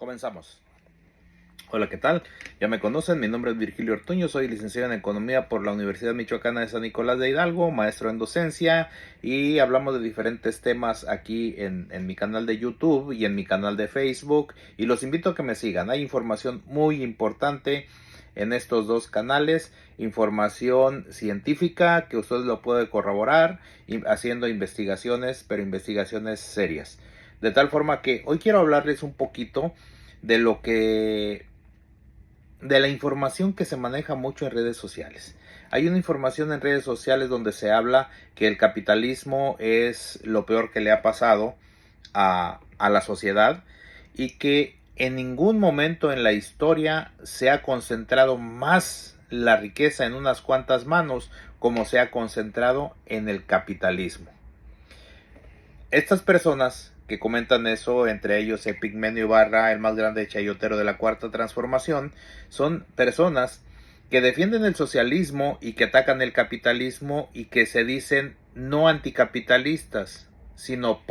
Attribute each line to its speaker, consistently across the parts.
Speaker 1: Comenzamos. Hola, ¿qué tal? Ya me conocen, mi nombre es Virgilio Ortuño, soy licenciado en Economía por la Universidad Michoacana de San Nicolás de Hidalgo, maestro en docencia, y hablamos de diferentes temas aquí en mi canal de YouTube y en mi canal de Facebook, y los invito a que me sigan. Hay información muy importante en estos dos canales, información científica que usted lo puede corroborar haciendo investigaciones, pero investigaciones serias. De tal forma que hoy quiero hablarles un poquito de de la información que se maneja mucho en redes sociales. Hay una información en redes sociales donde se habla que el capitalismo es lo peor que le ha pasado a la sociedad y que en ningún momento en la historia se ha concentrado más la riqueza en unas cuantas manos como se ha concentrado en el capitalismo. Estas personas que comentan eso, entre ellos Epigmenio Ibarra, el más grande chayotero de la Cuarta Transformación, son personas que defienden el socialismo y que atacan el capitalismo y que se dicen no anticapitalistas, sino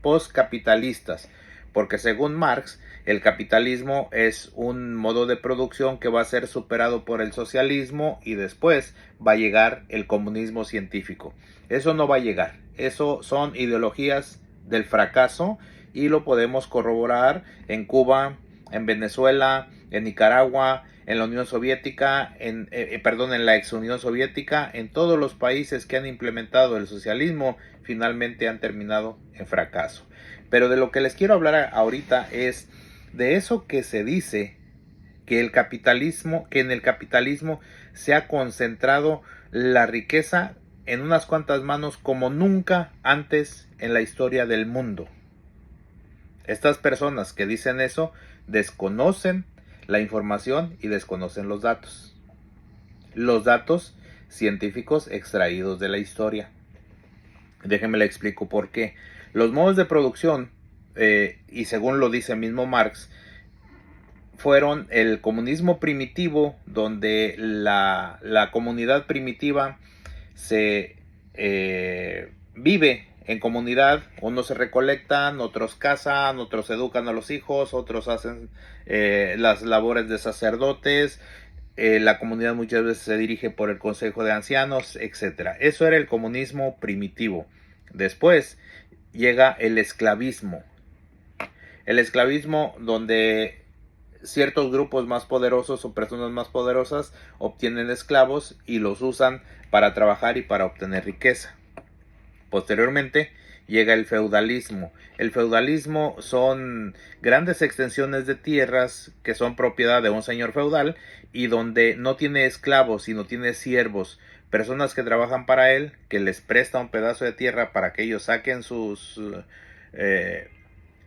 Speaker 1: postcapitalistas, porque según Marx, el capitalismo es un modo de producción que va a ser superado por el socialismo y después va a llegar el comunismo científico. Eso no va a llegar, eso son ideologías del fracaso y lo podemos corroborar en Cuba, en Venezuela, en Nicaragua, en la Unión Soviética, en la ex Unión Soviética, en todos los países que han implementado el socialismo, finalmente han terminado en fracaso. Pero de lo que les quiero hablar ahorita es de eso que se dice que en el capitalismo se ha concentrado la riqueza en unas cuantas manos como nunca antes en la historia del mundo. Estas personas que dicen eso desconocen la información y desconocen los datos científicos extraídos de la historia. Déjenme le explico por qué. Los modos de producción, y según lo dice mismo Marx, fueron el comunismo primitivo, donde la comunidad primitiva se vive en comunidad. Unos se recolectan, otros cazan, otros educan a los hijos, otros hacen las labores de sacerdotes. La comunidad muchas veces se dirige por el consejo de ancianos, etc. Eso era el comunismo primitivo. Después llega el esclavismo. El esclavismo donde ciertos grupos más poderosos o personas más poderosas obtienen esclavos y los usan para trabajar y para obtener riqueza. Posteriormente llega el feudalismo. El feudalismo son grandes extensiones de tierras que son propiedad de un señor feudal y donde no tiene esclavos, sino tiene siervos, personas que trabajan para él, que les presta un pedazo de tierra para que ellos saquen sus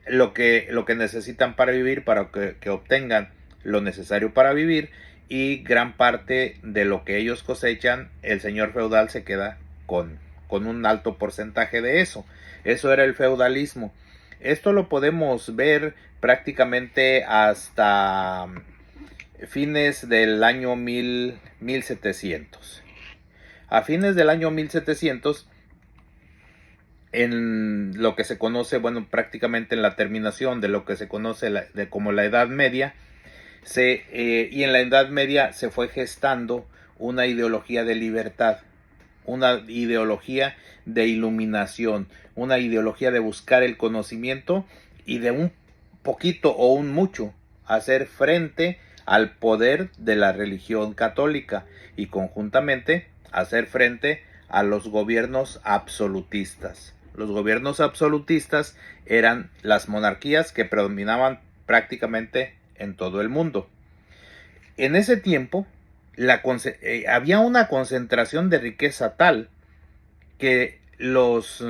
Speaker 1: lo que necesitan para vivir, para que obtengan lo necesario para vivir, y gran parte de lo que ellos cosechan, el señor feudal se queda con un alto porcentaje de eso. Eso era el feudalismo. Esto lo podemos ver prácticamente hasta fines del año 1700. A fines del año 1700, en lo que se conoce, bueno, prácticamente en la terminación de lo que se conoce como la Edad Media, y en la Edad Media se fue gestando una ideología de libertad, una ideología de iluminación, una ideología de buscar el conocimiento y de un poquito o un mucho hacer frente al poder de la religión católica y conjuntamente hacer frente a los gobiernos absolutistas. Los gobiernos absolutistas eran las monarquías que predominaban prácticamente en todo el mundo. En ese tiempo había una concentración de riqueza tal que los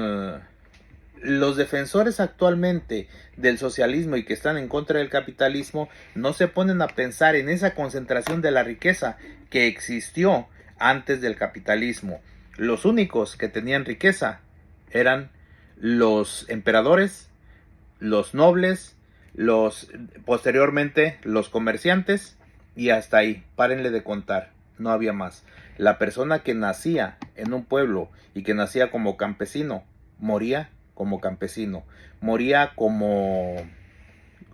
Speaker 1: defensores actualmente del socialismo y que están en contra del capitalismo no se ponen a pensar en esa concentración de la riqueza que existió antes del capitalismo. Los únicos que tenían riqueza eran los emperadores, los nobles, posteriormente los comerciantes, y hasta ahí, párenle de contar, no había más. La persona que nacía en un pueblo y que nacía como campesino, moría como campesino, moría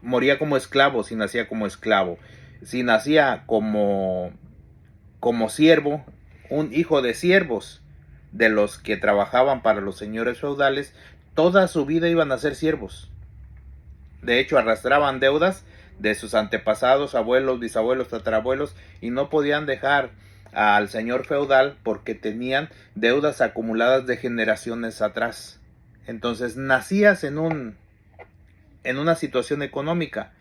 Speaker 1: moría como esclavo, si nacía como esclavo, si nacía como siervo, un hijo de siervos, de los que trabajaban para los señores feudales, toda su vida iban a ser siervos. De hecho, arrastraban deudas de sus antepasados, abuelos, bisabuelos, tatarabuelos, y no podían dejar al señor feudal porque tenían deudas acumuladas de generaciones atrás. Entonces nacías en una situación económica,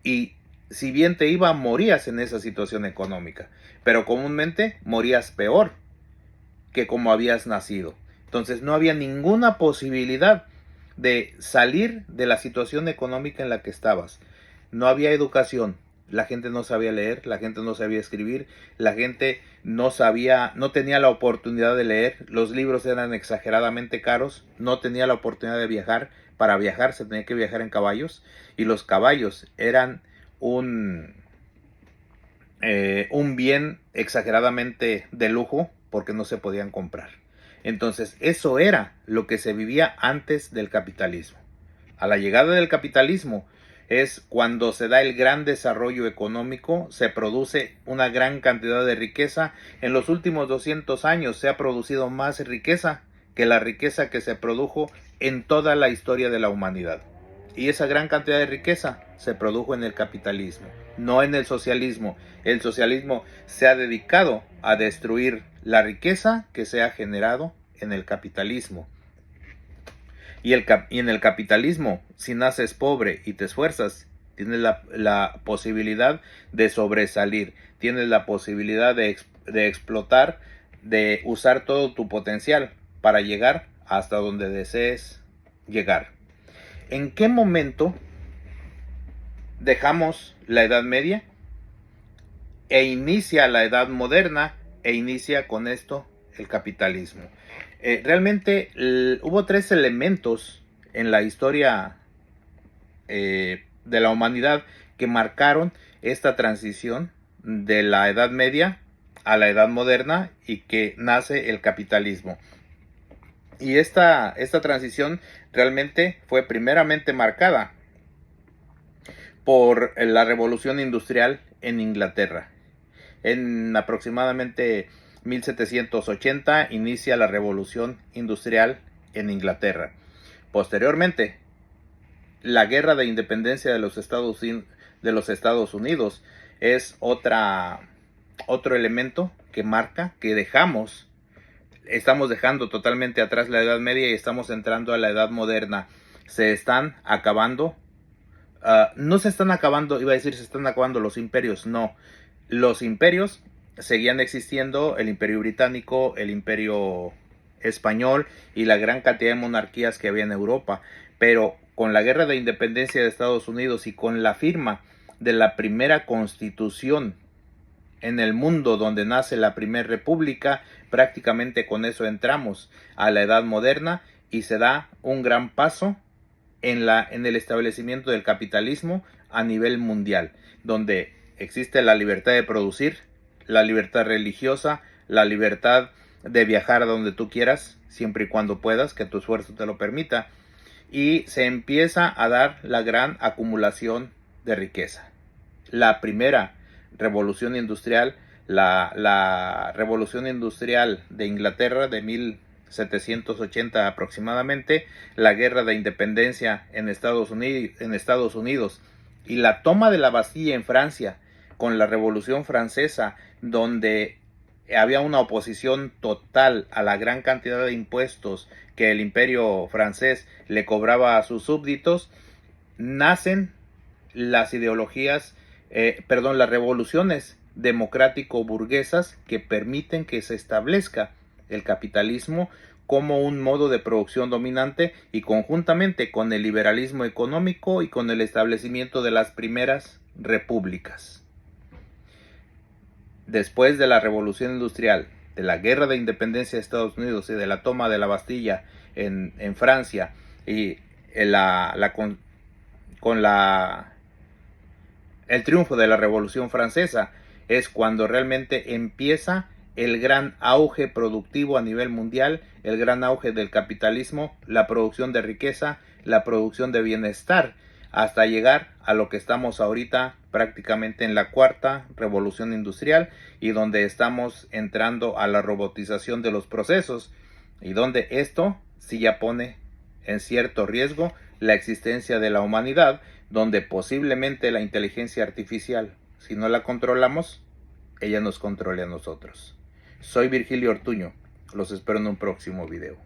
Speaker 1: y si bien te iba, morías en esa situación económica, pero comúnmente morías peor que como habías nacido. Entonces no había ninguna posibilidad de salir de la situación económica en la que estabas. No había educación, la gente no sabía leer, la gente no sabía escribir, la gente no tenía la oportunidad de leer, los libros eran exageradamente caros, no tenía la oportunidad de viajar. Para viajar se tenía que viajar en caballos, y los caballos eran un bien exageradamente de lujo porque no se podían comprar. Entonces eso era lo que se vivía antes del capitalismo. A la llegada del capitalismo es cuando se da el gran desarrollo económico, se produce una gran cantidad de riqueza. En los últimos 200 años se ha producido más riqueza que la riqueza que se produjo en toda la historia de la humanidad. Y esa gran cantidad de riqueza se produjo en el capitalismo, no en el socialismo. El socialismo se ha dedicado a destruir la riqueza que se ha generado en el capitalismo. Y en el capitalismo, si naces pobre y te esfuerzas, tienes la posibilidad de sobresalir, tienes la posibilidad de explotar, de usar todo tu potencial para llegar hasta donde desees llegar. ¿En qué momento dejamos la Edad Media e inicia la Edad Moderna e inicia con esto el capitalismo? Realmente hubo tres elementos en la historia de la humanidad que marcaron esta transición de la Edad Media a la Edad Moderna y que nace el capitalismo. Y esta transición realmente fue primeramente marcada por la revolución industrial en Inglaterra. En aproximadamente 1780 inicia la revolución industrial en Inglaterra. Posteriormente, la guerra de independencia de los Estados Unidos es otro elemento que marca que estamos dejando totalmente atrás la Edad Media y estamos entrando a la Edad Moderna. Se están acabando, no se están acabando, iba a decir se están acabando los imperios, no. Los imperios seguían existiendo, el Imperio Británico, el Imperio Español y la gran cantidad de monarquías que había en Europa, pero con la guerra de independencia de Estados Unidos y con la firma de la primera constitución en el mundo, donde nace la primera república, prácticamente con eso entramos a la Edad Moderna y se da un gran paso en el establecimiento del capitalismo a nivel mundial, donde existe la libertad de producir, la libertad religiosa, la libertad de viajar a donde tú quieras, siempre y cuando puedas, que tu esfuerzo te lo permita, y se empieza a dar la gran acumulación de riqueza. La primera revolución industrial, la revolución industrial de Inglaterra de 1780 aproximadamente, la guerra de independencia en Estados Unidos y la toma de la Bastilla en Francia con la Revolución Francesa, donde había una oposición total a la gran cantidad de impuestos que el imperio francés le cobraba a sus súbditos, nacen las las revoluciones democrático-burguesas que permiten que se establezca el capitalismo como un modo de producción dominante y conjuntamente con el liberalismo económico y con el establecimiento de las primeras repúblicas. Después de la revolución industrial, de la guerra de independencia de Estados Unidos y de la toma de la Bastilla en Francia y con el triunfo de la Revolución Francesa, es cuando realmente empieza el gran auge productivo a nivel mundial, el gran auge del capitalismo, la producción de riqueza, la producción de bienestar hasta llegar a lo que estamos ahorita prácticamente en la cuarta revolución industrial y donde estamos entrando a la robotización de los procesos y donde esto sí ya pone en cierto riesgo la existencia de la humanidad, donde posiblemente la inteligencia artificial, si no la controlamos, ella nos controle a nosotros. Soy Virgilio Ortuño, los espero en un próximo video.